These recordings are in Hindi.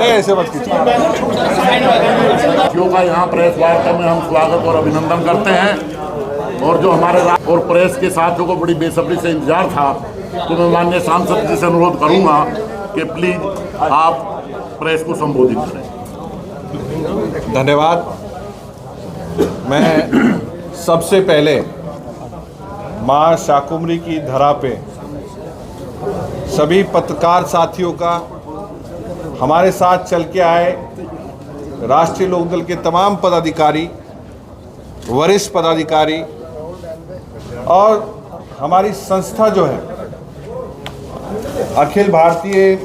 ऐसे मत कीजिए। का यहाँ प्रेस वार्ता में हम स्वागत और अभिनंदन करते हैं, और जो हमारे और प्रेस के साथियों को बड़ी बेसब्री से इंतजार था, तो मैं माननीय सांसद जी से अनुरोध करूंगा कि प्लीज आप प्रेस को संबोधित करें। धन्यवाद। मैं सबसे पहले मां शाकुंभरी की धरा पे सभी पत्रकार साथियों का, हमारे साथ चल के आए राष्ट्रीय लोकदल के तमाम पदाधिकारी, वरिष्ठ पदाधिकारी और हमारी संस्था जो है अखिल भारतीय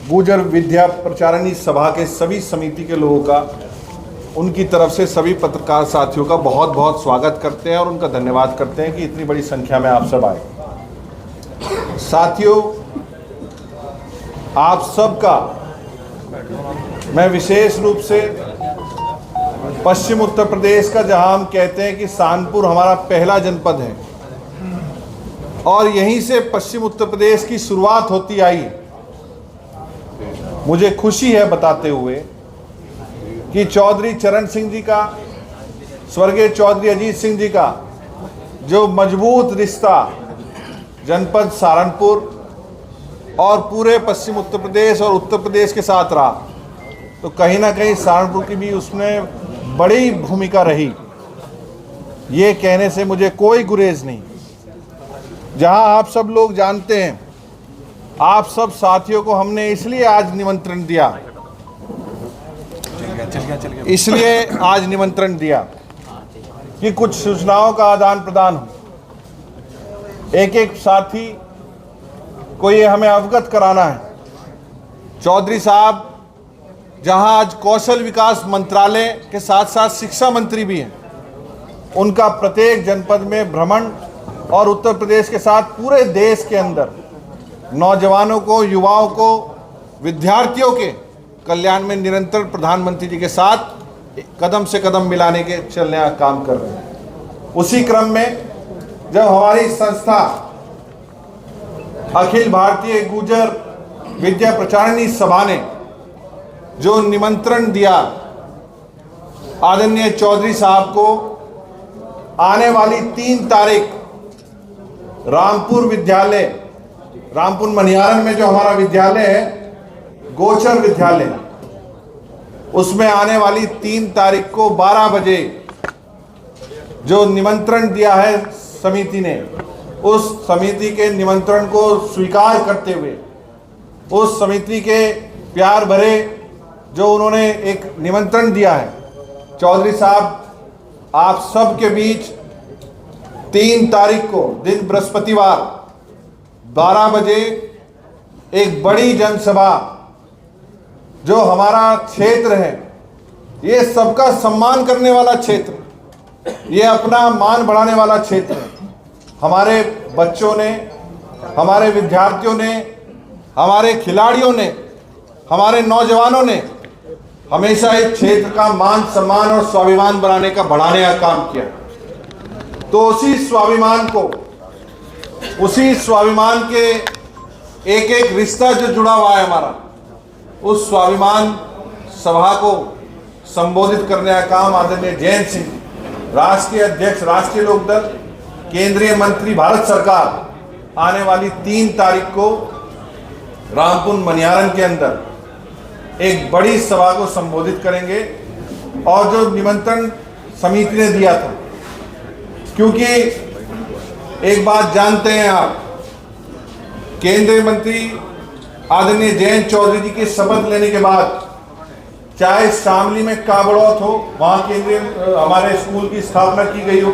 गुर्जर विद्या प्रचारिणी सभा के सभी समिति के लोगों का, उनकी तरफ से सभी पत्रकार साथियों का बहुत बहुत स्वागत करते हैं और उनका धन्यवाद करते हैं कि इतनी बड़ी संख्या में आप सब आए। साथियों, आप सबका मैं विशेष रूप से पश्चिम उत्तर प्रदेश का, जहां हम कहते हैं कि सहारनपुर हमारा पहला जनपद है और यहीं से पश्चिम उत्तर प्रदेश की शुरुआत होती आई, मुझे खुशी है बताते हुए कि चौधरी चरण सिंह जी का, स्वर्गीय चौधरी अजीत सिंह जी का जो मजबूत रिश्ता जनपद सहारनपुर और पूरे पश्चिम उत्तर प्रदेश और उत्तर प्रदेश के साथ रहा, तो कहीं ना कहीं सहारनपुर की भी उसमें बड़ी भूमिका रही। ये कहने से मुझे कोई गुरेज नहीं। जहां आप सब लोग जानते हैं, आप सब साथियों को हमने इसलिए आज निमंत्रण दिया, इसलिए आज निमंत्रण दिया कि कुछ सूचनाओं का आदान प्रदान हो। एक एक साथी को ये हमें अवगत कराना है। चौधरी साहब जहां आज कौशल विकास मंत्रालय के साथ साथ शिक्षा मंत्री भी हैं, उनका प्रत्येक जनपद में भ्रमण और उत्तर प्रदेश के साथ पूरे देश के अंदर नौजवानों को, युवाओं को, विद्यार्थियों के कल्याण में निरंतर प्रधानमंत्री जी के साथ कदम से कदम मिलाने के चलने का काम कर रहे हैं। उसी क्रम में जब हमारी संस्था अखिल भारतीय गुर्जर विद्या प्रचारिणी सभा ने जो निमंत्रण दिया आदरणीय चौधरी साहब को, आने वाली 3 तारीख रामपुर विद्यालय, रामपुर मनिहारन में जो हमारा विद्यालय है, गोचर विद्यालय, उसमें आने वाली 3 तारीख को 12 बजे जो निमंत्रण दिया है समिति ने, उस समिति के निमंत्रण को स्वीकार करते हुए, उस समिति के प्यार भरे जो उन्होंने एक निमंत्रण दिया है, चौधरी साहब आप सबके बीच 3 तारीख को दिन बृहस्पतिवार 12 बजे एक बड़ी जनसभा, जो हमारा क्षेत्र है, ये सबका सम्मान करने वाला क्षेत्र, ये अपना मान बढ़ाने वाला क्षेत्र है। हमारे बच्चों ने, हमारे विद्यार्थियों ने, हमारे खिलाड़ियों ने, हमारे नौजवानों ने हमेशा इस क्षेत्र का मान सम्मान और स्वाभिमान बढ़ाने का काम किया। तो उसी स्वाभिमान के एक एक रिश्ता जो जुड़ा हुआ है हमारा, उस स्वाभिमान सभा को संबोधित करने का काम आदरणीय जयंत सिंह, राष्ट्रीय अध्यक्ष राष्ट्रीय लोकदल, केंद्रीय मंत्री भारत सरकार, आने वाली 3 तारीख को रामपुर मनिहारन के अंदर एक बड़ी सभा को संबोधित करेंगे। और जो निमंत्रण समिति ने दिया था, क्योंकि एक बात जानते हैं आप, केंद्रीय मंत्री आदरणीय जयंत चौधरी जी के शपथ लेने के बाद, चाहे शामली में काबड़ौत हो, वहाँ केंद्रीय हमारे स्कूल की स्थापना की गई हो,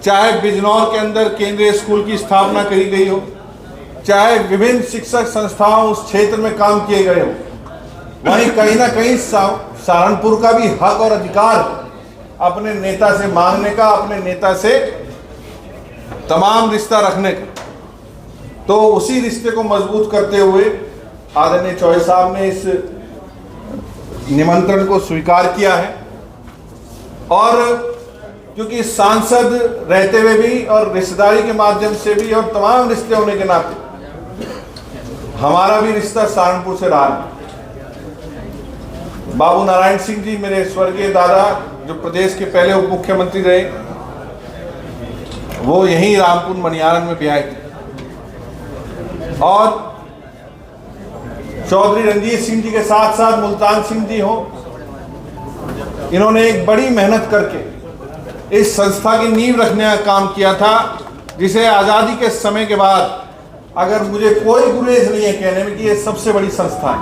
चाहे बिजनौर के अंदर केंद्रीय स्कूल की स्थापना करी गई हो, चाहे विभिन्न शिक्षक संस्थाओं उस क्षेत्र में काम किए गए हो, वहीं कहीं ना कहीं सहारनपुर का भी हक और अधिकार अपने नेता से मांगने का, अपने नेता से तमाम रिश्ता रखने का। तो उसी रिश्ते को मजबूत करते हुए आदरणीय चौधरी साहब ने इस निमंत्रण को स्वीकार किया है। और क्योंकि सांसद रहते हुए भी और रिश्तेदारी के माध्यम से भी और तमाम रिश्ते होने के नाते हमारा भी रिश्ता सहारनपुर से रहा है। बाबू नारायण सिंह जी मेरे स्वर्गीय दादा, जो प्रदेश के पहले उप मुख्यमंत्री रहे, वो यहीं रामपुर मनियारन में ब्याहे थे। और चौधरी रंजीत सिंह जी के साथ साथ मुल्तान सिंह जी हो, इन्होंने एक बड़ी मेहनत करके इस संस्था की नींव रखने का काम किया था, जिसे आज़ादी के समय के बाद अगर मुझे कोई गुरेज नहीं है कहने में कि ये सबसे बड़ी संस्था है,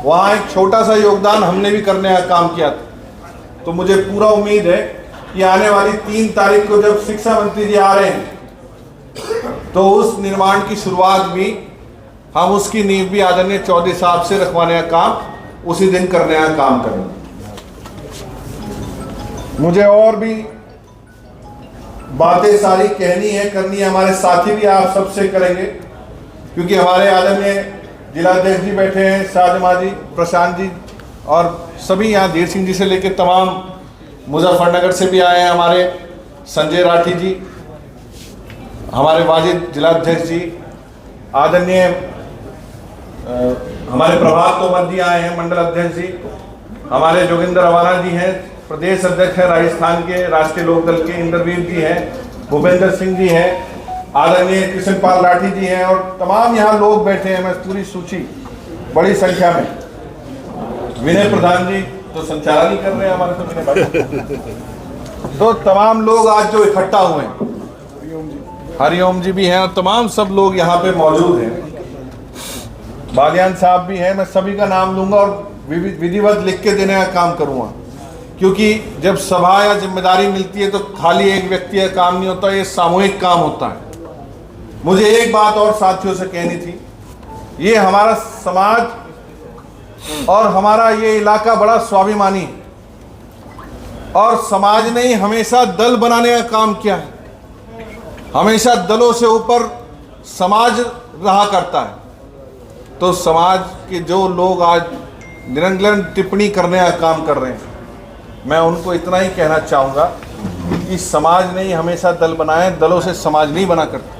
वहाँ एक छोटा सा योगदान हमने भी करने का काम किया था। तो मुझे पूरा उम्मीद है कि आने वाली 3 तारीख को जब शिक्षा मंत्री जी आ रहे हैं, तो उस निर्माण की शुरुआत भी हम, उसकी नींव भी आदरणीय चौधरी साहब से रखवाने का काम उसी दिन करने का काम करेंगे। मुझे और भी बातें सारी कहनी है, करनी है, हमारे साथी भी आप सबसे करेंगे, क्योंकि हमारे आदरणीय जिलाध्यक्ष जी बैठे हैं, शाहजमा जी, प्रशांत जी, और सभी यहाँ धीर सिंह जी से लेकर तमाम मुजफ्फरनगर से भी आए हैं, हमारे संजय राठी जी, हमारे वाजिद जिलाध्यक्ष जी, आदरणीय हमारे प्रभात तोमर जी आए हैं, मंडल अध्यक्ष जी, हमारे जोगिंदर अवाना जी हैं, प्रदेश अध्यक्ष हैं राजस्थान के राष्ट्रीय लोकदल के, इंद्रवीर जी हैं, भूपेंद्र सिंह जी हैं, आदरणीय कृष्णपाल लाठी जी हैं, और तमाम यहाँ लोग बैठे हैं। मैं पूरी सूची बड़ी संख्या में, विनय प्रधान जी तो संचालन ही कर रहे हैं हमारे, तो विनय भाई, तो तमाम लोग आज जो इकट्ठा हुए हैं, हरिओम जी भी हैं, और तमाम सब लोग यहाँ पे मौजूद हैं, बालियान साहब भी हैं। मैं सभी का नाम लूंगा और विधिवत लिख के देने का काम करूंगा, क्योंकि जब सभा या जिम्मेदारी मिलती है तो खाली एक व्यक्ति का काम नहीं होता, ये सामूहिक काम होता है। मुझे एक बात और साथियों से कहनी थी, ये हमारा समाज और हमारा ये इलाका बड़ा स्वाभिमानी है, और समाज ने ही हमेशा दल बनाने का काम किया है, हमेशा दलों से ऊपर समाज रहा करता है। तो समाज के जो लोग आज निरंतर टिप्पणी करने का काम कर रहे हैं, मैं उनको इतना ही कहना चाहूँगा कि समाज ने ही हमेशा दल बनाए, दलों से समाज नहीं बना करता।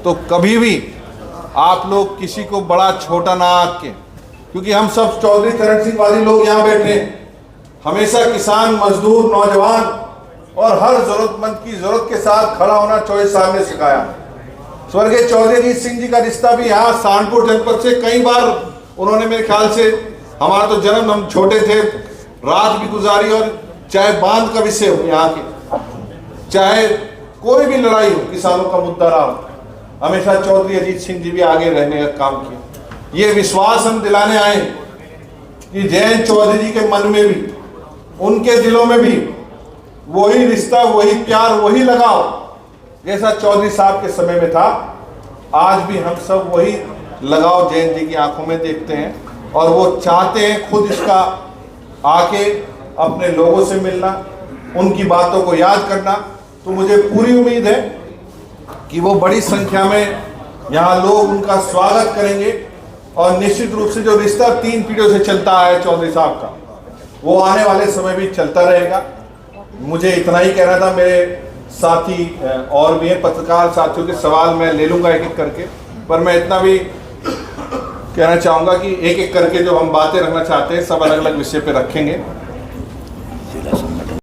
तो कभी भी आप लोग किसी को बड़ा छोटा ना आंक के, क्योंकि हम सब चौधरी चरण सिंह वाली लोग यहाँ बैठे हैं, हमेशा किसान, मजदूर, नौजवान और हर जरूरतमंद की जरूरत के साथ खड़ा होना चौधरी साहब ने सिखाया। स्वर्गीय चौधरी अजीत सिंह जी का रिश्ता भी यहाँ सहारनपुर जनपद से कई बार उन्होंने, मेरे ख्याल से हमारा तो जन्म, हम छोटे थे, रात भी गुजारी, और चाहे बांध का विषय हो यहाँ के, चाहे कोई भी लड़ाई हो, किसानों का मुद्दा रहा हो, हमेशा चौधरी अजीत सिंह जी भी आगे रहने का काम किया। ये विश्वास हम दिलाने आए कि जयंत चौधरी जी के मन में भी, उनके दिलों में भी वही रिश्ता, वही प्यार, वही लगाव जैसा चौधरी साहब के समय में था, आज भी हम सब वही लगाव जयंत जी की आंखों में देखते हैं, और वो चाहते हैं खुद इसका आके अपने लोगों से मिलना, उनकी बातों को याद करना। तो मुझे पूरी उम्मीद है कि वो बड़ी संख्या में यहाँ लोग उनका स्वागत करेंगे, और निश्चित रूप से जो रिश्ता 3 पीढ़ियों से चलता है चौधरी साहब का, वो आने वाले समय भी चलता रहेगा। मुझे इतना ही कहना था। मेरे साथी और भी हैं, पत्रकार साथियों के सवाल मैं ले लूँगा एक एक करके, पर मैं इतना भी कहना चाहूँगा कि एक एक करके जो हम बातें रखना चाहते हैं सब अलग अलग विषय पे रखेंगे।